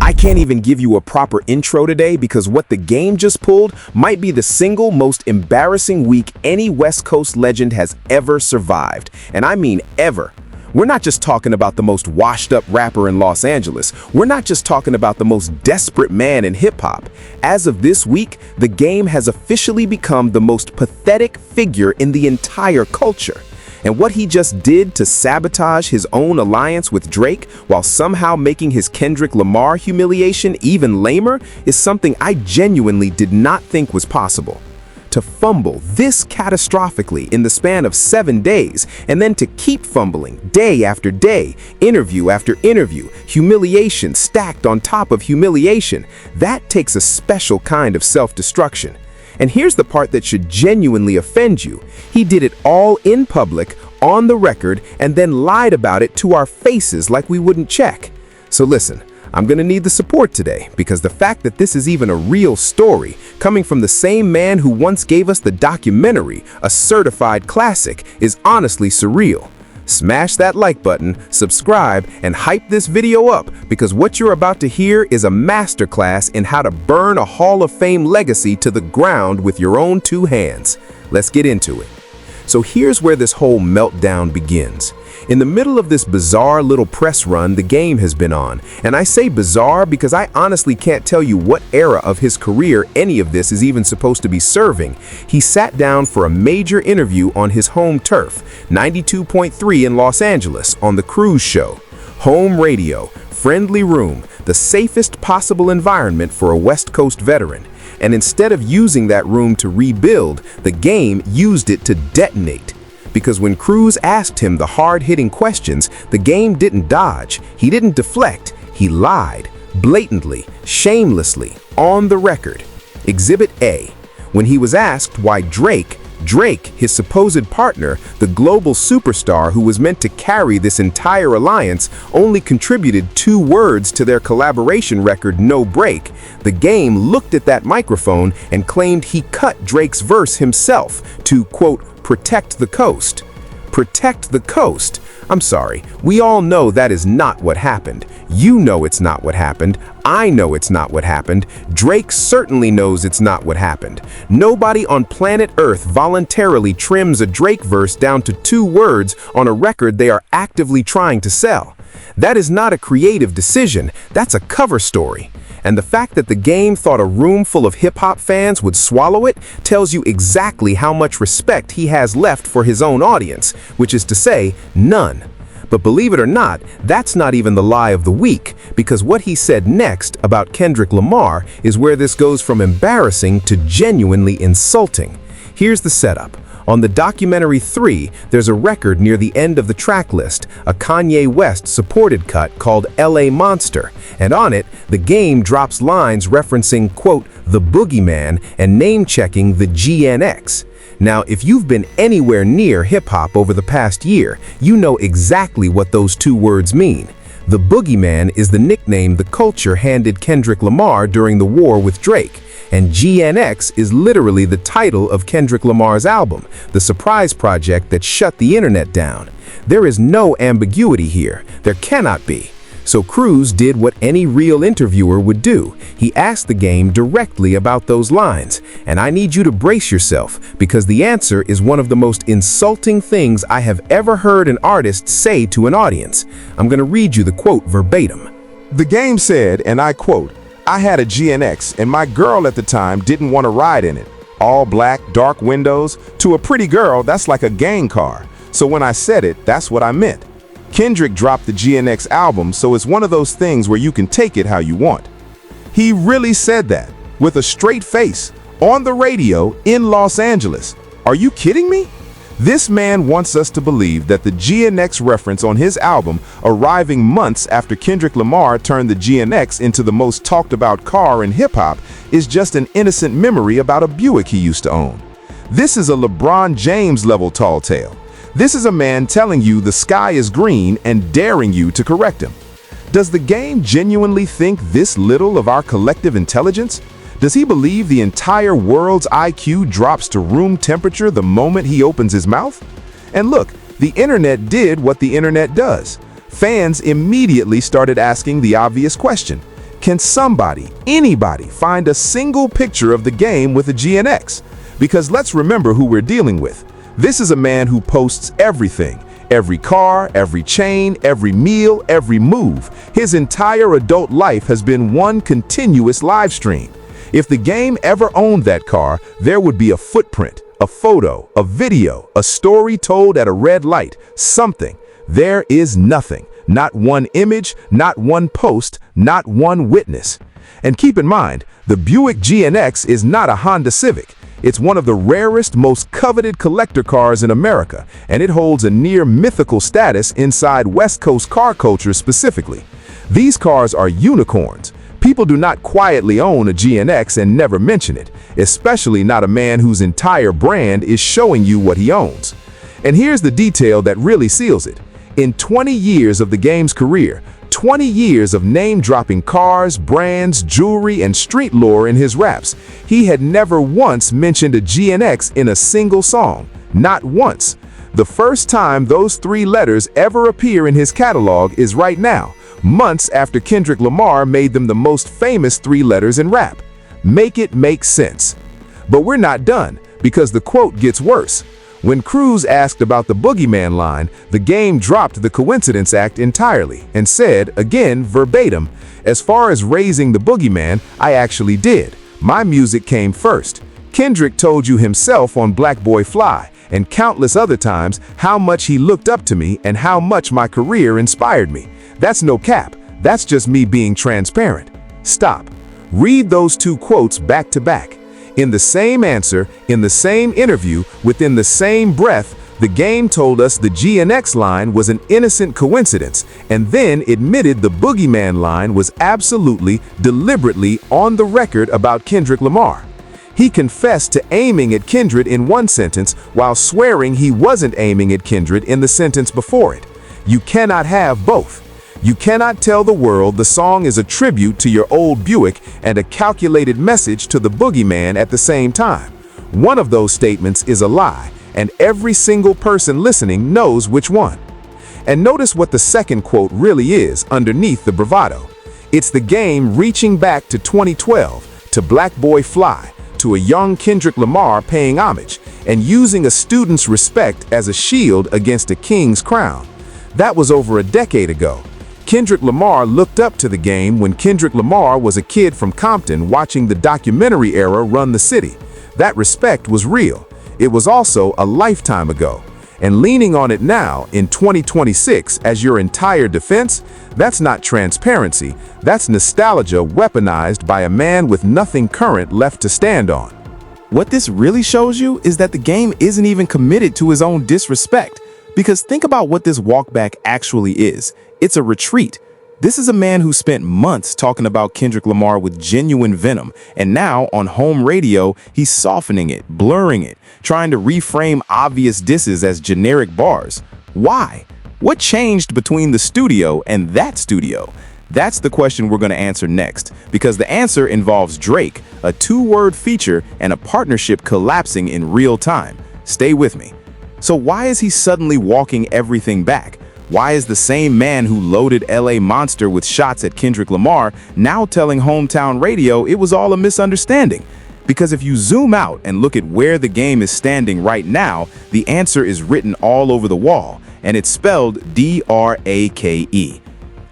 I can't even give you a proper intro today because what the game just pulled might be the single most embarrassing week any West Coast legend has ever survived. And I mean ever. We're not just talking about the most washed-up rapper in Los Angeles. We're not just talking about the most desperate man in hip-hop. As of this week, the game has officially become the most pathetic figure in the entire culture. And what he just did to sabotage his own alliance with Drake while somehow making his Kendrick Lamar humiliation even lamer is something I genuinely did not think was possible. To fumble this catastrophically in the span of 7 days, and then to keep fumbling day after day, interview after interview, humiliation stacked on top of humiliation, that takes a special kind of self-destruction. And here's the part that should genuinely offend you. He did it all in public, on the record, and then lied about it to our faces like we wouldn't check. So listen, I'm gonna need the support today, because the fact that this is even a real story, coming from the same man who once gave us the documentary, a certified classic, is honestly surreal. Smash that like button, subscribe, and hype this video up, because what you're about to hear is a masterclass in how to burn a Hall of Fame legacy to the ground with your own 2 hands. Let's get into it. So here's where this whole meltdown begins. In the middle of this bizarre little press run the game has been on, and I say bizarre because I honestly can't tell you what era of his career any of this is even supposed to be serving, he sat down for a major interview on his home turf, 92.3 in Los Angeles, on the Cruise Show. Home radio, friendly room, the safest possible environment for a West Coast veteran. And instead of using that room to rebuild, the game used it to detonate. Because when Cruz asked him the hard-hitting questions, the game didn't dodge, he didn't deflect, he lied, blatantly, shamelessly, on the record. Exhibit A. When he was asked why Drake, his supposed partner, the global superstar who was meant to carry this entire alliance, only contributed 2 words to their collaboration record No Break, the game looked at that microphone and claimed he cut Drake's verse himself to, quote, protect the coast. Protect the coast? I'm sorry, we all know that is not what happened. You know it's not what happened. I know it's not what happened. Drake certainly knows it's not what happened. Nobody on planet Earth voluntarily trims a Drake verse down to 2 words on a record they are actively trying to sell. That is not a creative decision, that's a cover story. And the fact that the game thought a room full of hip-hop fans would swallow it tells you exactly how much respect he has left for his own audience, which is to say, none. But believe it or not, that's not even the lie of the week, because what he said next about Kendrick Lamar is where this goes from embarrassing to genuinely insulting. Here's the setup. On the documentary 3, there's a record near the end of the track list, a Kanye West supported cut called LA Monster, and on it, the game drops lines referencing, quote, the boogeyman and name-checking the GNX. Now, if you've been anywhere near hip-hop over the past year, you know exactly what those 2 words mean. The boogeyman is the nickname the culture handed Kendrick Lamar during the war with Drake. And GNX is literally the title of Kendrick Lamar's album, the surprise project that shut the internet down. There is no ambiguity here. There cannot be. So Cruz did what any real interviewer would do. He asked the game directly about those lines. And I need you to brace yourself, because the answer is one of the most insulting things I have ever heard an artist say to an audience. I'm going to read you the quote verbatim. The game said, and I quote, I had a GNX and my girl at the time didn't want to ride in it. All black, dark windows. To a pretty girl, that's like a gang car. So when I said it, that's what I meant. Kendrick dropped the GNX album, so it's one of those things where you can take it how you want. He really said that, with a straight face, on the radio in Los Angeles. Are you kidding me? This man wants us to believe that the GNX reference on his album, arriving months after Kendrick Lamar turned the GNX into the most talked about car in hip-hop, is just an innocent memory about a Buick he used to own. This is a LeBron James level tall tale. This is a man telling you the sky is green and daring you to correct him. Does the game genuinely think this little of our collective intelligence? Does he believe the entire world's IQ drops to room temperature the moment he opens his mouth? And look, the internet did what the internet does. Fans immediately started asking the obvious question. Can somebody, anybody, find a single picture of the game with a GNX? Because let's remember who we're dealing with. This is a man who posts everything. Every car, every chain, every meal, every move. His entire adult life has been one continuous live stream. If the game ever owned that car, there would be a footprint, a photo, a video, a story told at a red light, something. There is nothing. Not one image, not one post, not one witness. And keep in mind, the Buick GNX is not a Honda Civic. It's one of the rarest, most coveted collector cars in America, and it holds a near mythical status inside West Coast car culture specifically. These cars are unicorns. People do not quietly own a GNX and never mention it, especially not a man whose entire brand is showing you what he owns. And here's the detail that really seals it. In 20 years of the game's career, 20 years of name-dropping cars, brands, jewelry, and street lore in his raps, he had never once mentioned a GNX in a single song. Not once. The first time those three letters ever appear in his catalog is right now, months after Kendrick Lamar made them the most famous three letters in rap. Make it make sense. But we're not done, because the quote gets worse. When Cruz asked about the boogeyman line, the game dropped the coincidence act entirely and said, again verbatim, "As far as raising the boogeyman, I actually did. My music came first. Kendrick told you himself on Black Boy Fly, and countless other times, how much he looked up to me and how much my career inspired me. That's no cap. That's just me being transparent." Stop. Read those two quotes back to back. In the same answer, in the same interview, within the same breath, the game told us the GNX line was an innocent coincidence, and then admitted the boogeyman line was absolutely, deliberately on the record about Kendrick Lamar. He confessed to aiming at Kendrick in one sentence while swearing he wasn't aiming at Kendrick in the sentence before it. You cannot have both. You cannot tell the world the song is a tribute to your old Buick and a calculated message to the boogeyman at the same time. One of those statements is a lie, and every single person listening knows which one. And notice what the second quote really is underneath the bravado. It's the game reaching back to 2012, to Black Boy Fly, to a young Kendrick Lamar paying homage, and using a student's respect as a shield against a king's crown. That was over a decade ago. Kendrick Lamar looked up to the game when Kendrick Lamar was a kid from Compton watching the documentary era run the city. That respect was real. It was also a lifetime ago. And leaning on it now, in 2026, as your entire defense, that's not transparency, that's nostalgia weaponized by a man with nothing current left to stand on. What this really shows you is that the game isn't even committed to his own disrespect. Because think about what this walkback actually is. It's a retreat. This is a man who spent months talking about Kendrick Lamar with genuine venom, and now on home radio, he's softening it, blurring it, trying to reframe obvious disses as generic bars. Why? What changed between the studio and that studio? That's the question we're going to answer next, because the answer involves Drake, a two-word feature, and a partnership collapsing in real time. Stay with me. So why is he suddenly walking everything back? Why is the same man who loaded LA Monster with shots at Kendrick Lamar now telling hometown radio it was all a misunderstanding? Because if you zoom out and look at where the game is standing right now, the answer is written all over the wall, and it's spelled D-R-A-K-E.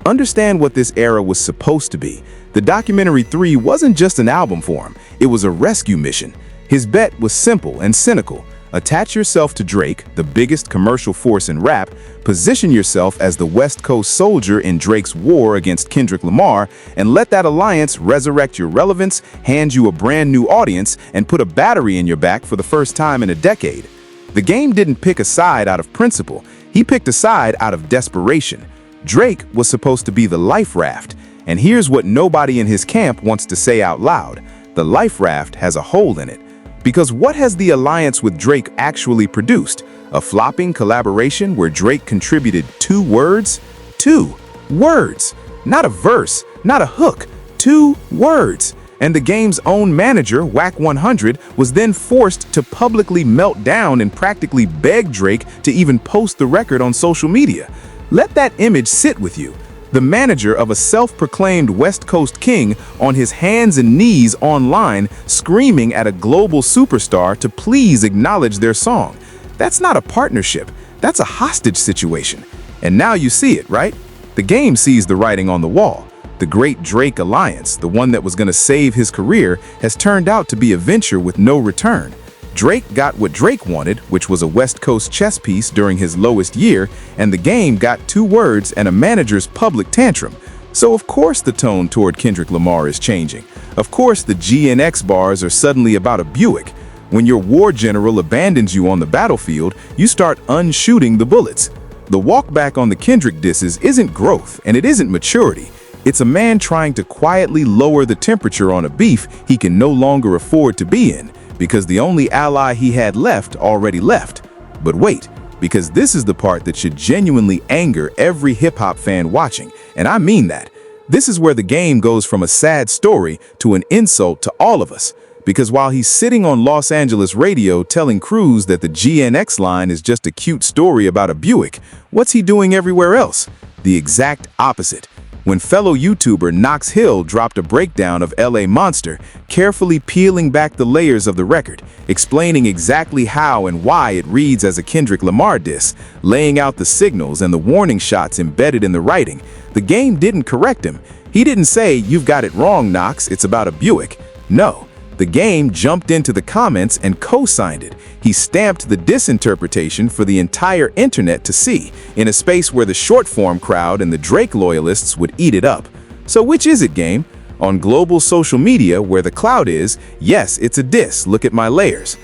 Understand what this era was supposed to be. The documentary 3 wasn't just an album for him, it was a rescue mission. His bet was simple and cynical. Attach yourself to Drake, the biggest commercial force in rap, position yourself as the West Coast soldier in Drake's war against Kendrick Lamar, and let that alliance resurrect your relevance, hand you a brand new audience, and put a battery in your back for the first time in a decade. The game didn't pick a side out of principle, he picked a side out of desperation. Drake was supposed to be the life raft, and here's what nobody in his camp wants to say out loud. The life raft has a hole in it. Because what has the alliance with Drake actually produced? A flopping collaboration where Drake contributed 2 words? 2 words. Not a verse, not a hook. 2 words. And the game's own manager, Wack 100, was then forced to publicly melt down and practically beg Drake to even post the record on social media. Let that image sit with you. The manager of a self-proclaimed West Coast king on his hands and knees online screaming at a global superstar to please acknowledge their song. That's not a partnership. That's a hostage situation. And now you see it, right? The game sees the writing on the wall. The great Drake alliance, the one that was going to save his career, has turned out to be a venture with no return. Drake got what Drake wanted, which was a West Coast chess piece during his lowest year, and the game got 2 words and a manager's public tantrum. So of course the tone toward Kendrick Lamar is changing. Of course the GNX bars are suddenly about a Buick. When your war general abandons you on the battlefield, you start unshooting the bullets. The walk back on the Kendrick disses isn't growth, and it isn't maturity. It's a man trying to quietly lower the temperature on a beef he can no longer afford to be in, because the only ally he had left already left. But wait, because this is the part that should genuinely anger every hip-hop fan watching, and I mean that. This is where the game goes from a sad story to an insult to all of us. Because while he's sitting on Los Angeles radio telling crews that the GNX line is just a cute story about a Buick, what's he doing everywhere else? The exact opposite. When fellow YouTuber Knox Hill dropped a breakdown of LA Monster, carefully peeling back the layers of the record, explaining exactly how and why it reads as a Kendrick Lamar diss, laying out the signals and the warning shots embedded in the writing, the game didn't correct him. He didn't say, "You've got it wrong, Knox, it's about a Buick." No. The game jumped into the comments and co-signed it. He stamped the disinterpretation for the entire internet to see, in a space where the short-form crowd and the Drake loyalists would eat it up. So which is it, game? On global social media, where the cloud is, yes, it's a diss, look at my layers.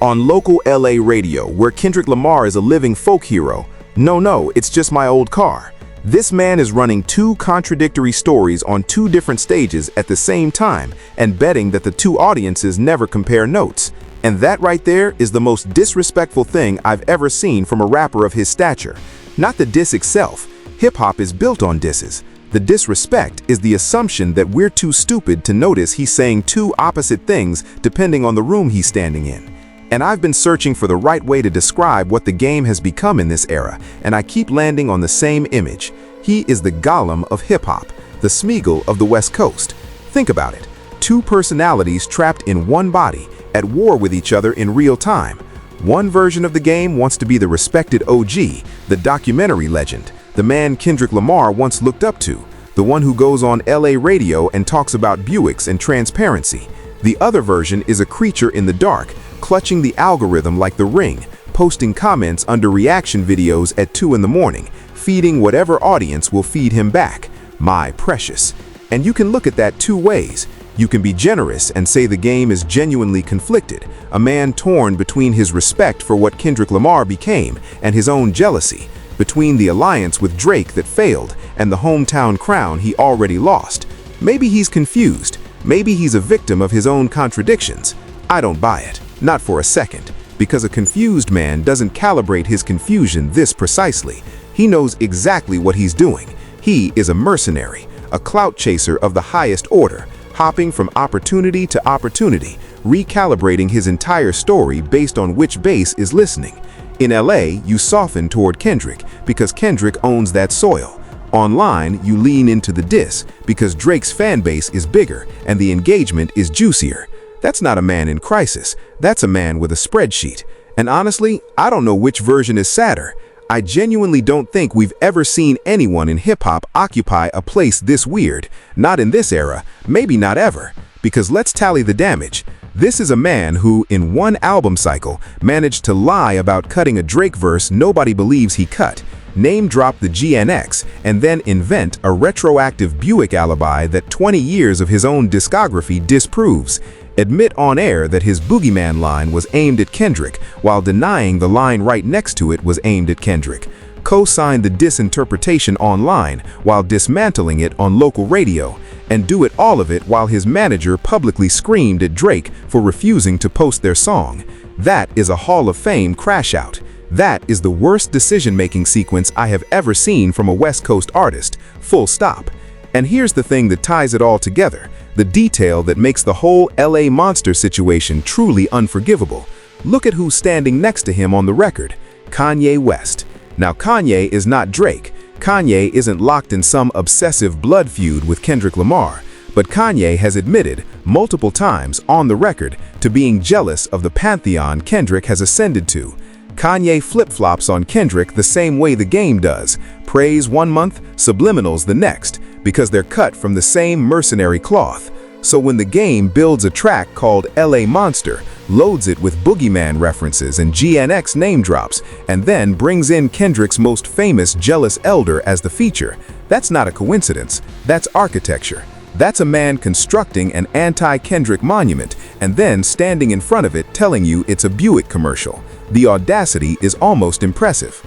On local LA radio, where Kendrick Lamar is a living folk hero, no, it's just my old car. This man is running 2 contradictory stories on 2 different stages at the same time and betting that the 2 audiences never compare notes. And that right there is the most disrespectful thing I've ever seen from a rapper of his stature. Not the diss itself. Hip-hop is built on disses. The disrespect is the assumption that we're too stupid to notice he's saying 2 opposite things depending on the room he's standing in. And I've been searching for the right way to describe what the game has become in this era, and I keep landing on the same image. He is the Gollum of hip-hop, the Smeagol of the West Coast. Think about it. 2 personalities trapped in one body, at war with each other in real time. One version of the game wants to be the respected OG, the documentary legend, the man Kendrick Lamar once looked up to, the one who goes on LA radio and talks about Buicks and transparency. The other version is a creature in the dark, clutching the algorithm like the Ring, posting comments under reaction videos at 2 in the morning, feeding whatever audience will feed him back. My precious. And you can look at that 2 ways. You can be generous and say the game is genuinely conflicted, a man torn between his respect for what Kendrick Lamar became and his own jealousy, between the alliance with Drake that failed and the hometown crown he already lost. Maybe he's confused. Maybe he's a victim of his own contradictions. I don't buy it. Not for a second, because a confused man doesn't calibrate his confusion this precisely. He knows exactly what he's doing. He is a mercenary, a clout chaser of the highest order, hopping from opportunity to opportunity, recalibrating his entire story based on which base is listening. In LA, you soften toward Kendrick because Kendrick owns that soil. Online, you lean into the diss because Drake's fan base is bigger and the engagement is juicier. That's not a man in crisis. That's a man with a spreadsheet. And honestly, I don't know which version is sadder. I genuinely don't think we've ever seen anyone in hip-hop occupy a place this weird. Not in this era, maybe not ever. Because let's tally the damage. This is a man who, in one album cycle, managed to lie about cutting a Drake verse nobody believes he cut, name drop the GNX, and then invent a retroactive Buick alibi that 20 years of his own discography disproves. Admit on air that his Boogeyman line was aimed at Kendrick, while denying the line right next to it was aimed at Kendrick. Co-sign the disinterpretation online while dismantling it on local radio, and do it all of it while his manager publicly screamed at Drake for refusing to post their song. That is a Hall of Fame crash out. That is the worst decision-making sequence I have ever seen from a West Coast artist, full stop. And here's the thing that ties it all together, the detail that makes the whole LA Monster situation truly unforgivable. Look at who's standing next to him on the record, Kanye West. Now Kanye is not Drake. Kanye isn't locked in some obsessive blood feud with Kendrick Lamar, but Kanye has admitted multiple times on the record to being jealous of the pantheon Kendrick has ascended to. Kanye flip-flops on Kendrick the same way the game does, praise one month, subliminals the next, because they're cut from the same mercenary cloth. So when the game builds a track called LA Monster, loads it with Boogeyman references and GNX name drops, and then brings in Kendrick's most famous jealous elder as the feature, that's not a coincidence, that's architecture. That's a man constructing an anti-Kendrick monument and then standing in front of it telling you it's a Buick commercial. The audacity is almost impressive.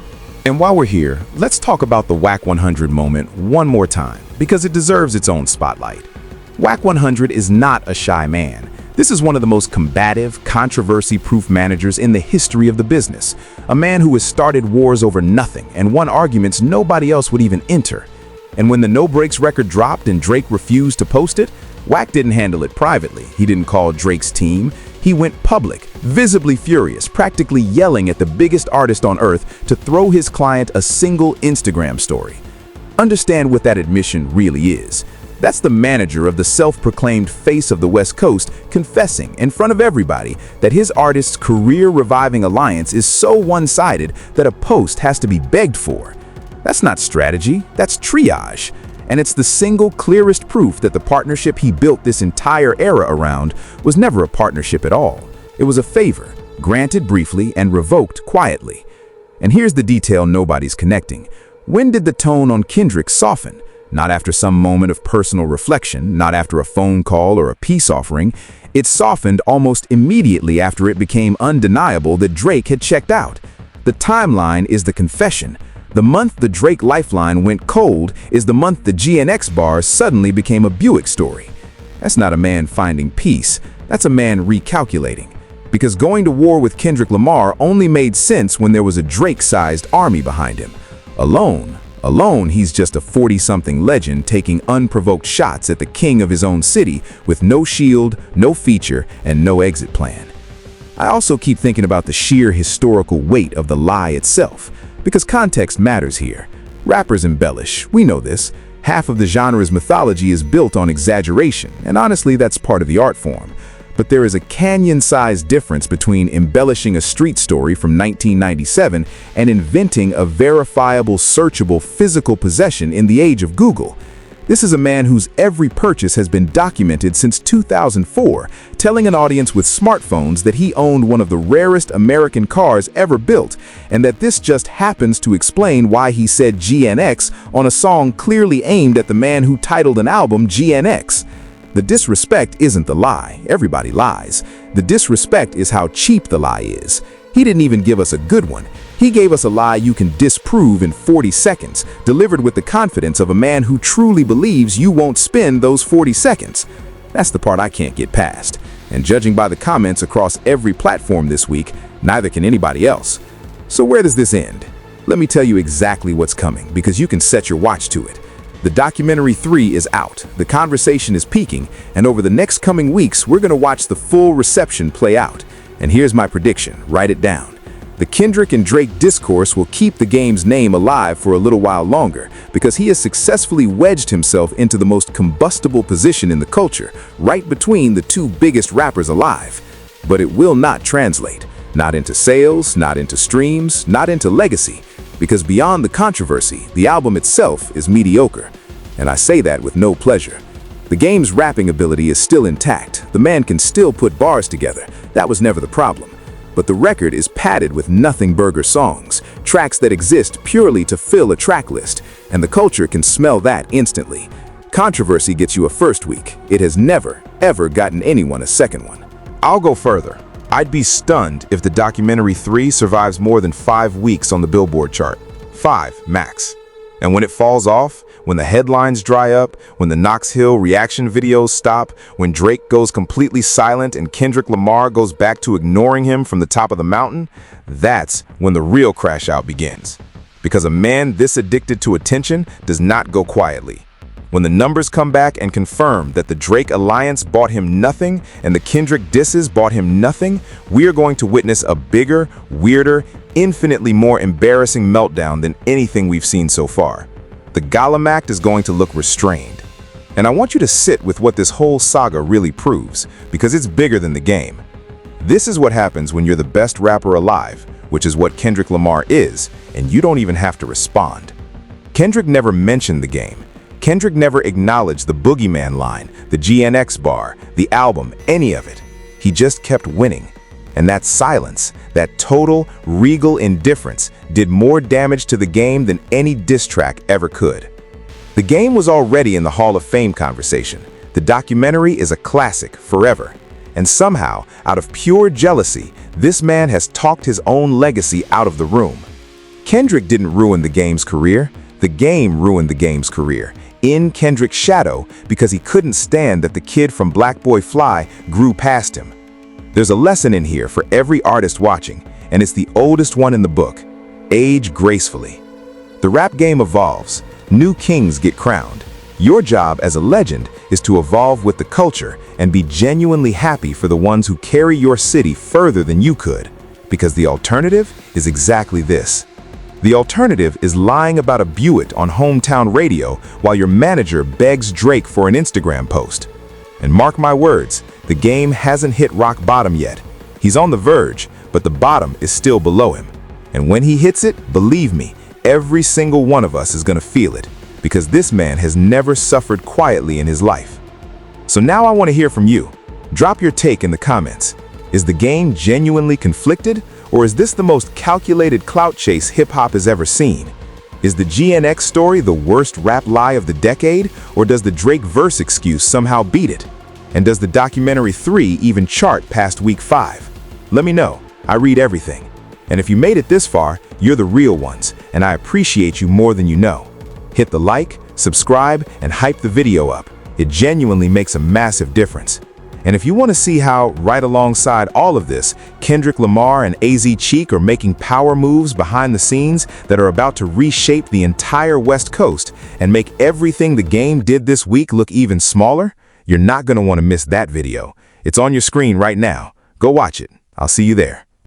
And while we're here, let's talk about the Whack 100 moment one more time, because it deserves its own spotlight. Whack 100 is not a shy man. This is one of the most combative, controversy-proof managers in the history of the business. A man who has started wars over nothing and won arguments nobody else would even enter. And when the No Breaks record dropped and Drake refused to post it, Whack didn't handle it privately. He didn't call Drake's team. He went public, visibly furious, practically yelling at the biggest artist on earth to throw his client a single Instagram story. Understand what that admission really is. That's the manager of the self-proclaimed face of the West Coast confessing in front of everybody that his artist's career-reviving alliance is so one-sided that a post has to be begged for. That's not strategy, that's triage. And it's the single clearest proof that the partnership he built this entire era around was never a partnership at all. It was a favor, granted briefly and revoked quietly. And here's the detail nobody's connecting. When did the tone on Kendrick soften? Not after some moment of personal reflection, not after a phone call or a peace offering. It softened almost immediately after it became undeniable that Drake had checked out. The timeline is the confession. The month the Drake lifeline went cold is the month the GNX bars suddenly became a Buick story. That's not a man finding peace, that's a man recalculating. Because going to war with Kendrick Lamar only made sense when there was a Drake-sized army behind him. Alone, he's just a 40-something legend taking unprovoked shots at the king of his own city with no shield, no feature, and no exit plan. I also keep thinking about the sheer historical weight of the lie itself. Because context matters here. Rappers embellish, we know this. Half of the genre's mythology is built on exaggeration, and honestly, that's part of the art form. But there is a canyon-sized difference between embellishing a street story from 1997 and inventing a verifiable, searchable, physical possession in the age of Google. This is a man whose every purchase has been documented since 2004, telling an audience with smartphones that he owned one of the rarest American cars ever built, and that this just happens to explain why he said GNX on a song clearly aimed at the man who titled an album GNX. The disrespect isn't the lie. Everybody lies. The disrespect is how cheap the lie is. He didn't even give us a good one. He gave us a lie you can disprove in 40 seconds, delivered with the confidence of a man who truly believes you won't spend those 40 seconds. That's the part I can't get past. And judging by the comments across every platform this week, neither can anybody else. So where does this end? Let me tell you exactly what's coming, because you can set your watch to it. The documentary 3 is out, the conversation is peaking, and over the next coming weeks, we're gonna watch the full reception play out. And here's my prediction, write it down. The Kendrick and Drake discourse will keep the game's name alive for a little while longer because he has successfully wedged himself into the most combustible position in the culture, right between the two biggest rappers alive. But it will not translate, not into sales, not into streams, not into legacy, because beyond the controversy, the album itself is mediocre. And I say that with no pleasure. The game's rapping ability is still intact. The man can still put bars together. That was never the problem. But the record is padded with nothing burger songs, tracks that exist purely to fill a track list, and the culture can smell that instantly. Controversy gets you a first week. It has never, ever gotten anyone a second one. I'll go further. I'd be stunned if the documentary 3 survives more than 5 weeks on the Billboard chart. 5, max. And when it falls off, when the headlines dry up, when the Knox Hill reaction videos stop, when Drake goes completely silent and Kendrick Lamar goes back to ignoring him from the top of the mountain, that's when the real crash out begins. Because a man this addicted to attention does not go quietly. When the numbers come back and confirm that the Drake alliance bought him nothing and the Kendrick disses bought him nothing, we are going to witness a bigger, weirder, infinitely more embarrassing meltdown than anything we've seen so far. The Gollum Act is going to look restrained. And I want you to sit with what this whole saga really proves, because it's bigger than the game. This is what happens when you're the best rapper alive, which is what Kendrick Lamar is, and you don't even have to respond. Kendrick never mentioned the game. Kendrick never acknowledged the Boogeyman line, the GNX bar, the album, any of it. He just kept winning. And that silence, that total, regal indifference, did more damage to the game than any diss track ever could. The game was already in the Hall of Fame conversation. The documentary is a classic forever. And somehow, out of pure jealousy, this man has talked his own legacy out of the room. Kendrick didn't ruin the game's career. The game ruined the game's career, in Kendrick's shadow, because he couldn't stand that the kid from Black Boy Fly grew past him. There's a lesson in here for every artist watching, and it's the oldest one in the book. Age gracefully. The rap game evolves. New kings get crowned. Your job as a legend is to evolve with the culture and be genuinely happy for the ones who carry your city further than you could, because the alternative is exactly this. The alternative is lying about a Buick on hometown radio while your manager begs Drake for an Instagram post. And mark my words, the game hasn't hit rock bottom yet. He's on the verge, but the bottom is still below him. And when he hits it, believe me, every single one of us is gonna feel it, because this man has never suffered quietly in his life. So now I want to hear from you. Drop your take in the comments. Is the game genuinely conflicted, or is this the most calculated clout chase hip-hop has ever seen? Is the GNX story the worst rap lie of the decade, or does the Drake verse excuse somehow beat it? And does the documentary 3 even chart past week 5? Let me know. I read everything. And if you made it this far, you're the real ones, and I appreciate you more than you know. Hit the like, subscribe, and hype the video up. It genuinely makes a massive difference. And if you want to see how, right alongside all of this, Kendrick Lamar and AZ Cheek are making power moves behind the scenes that are about to reshape the entire West Coast and make everything the game did this week look even smaller, you're not going to want to miss that video. It's on your screen right now. Go watch it. I'll see you there.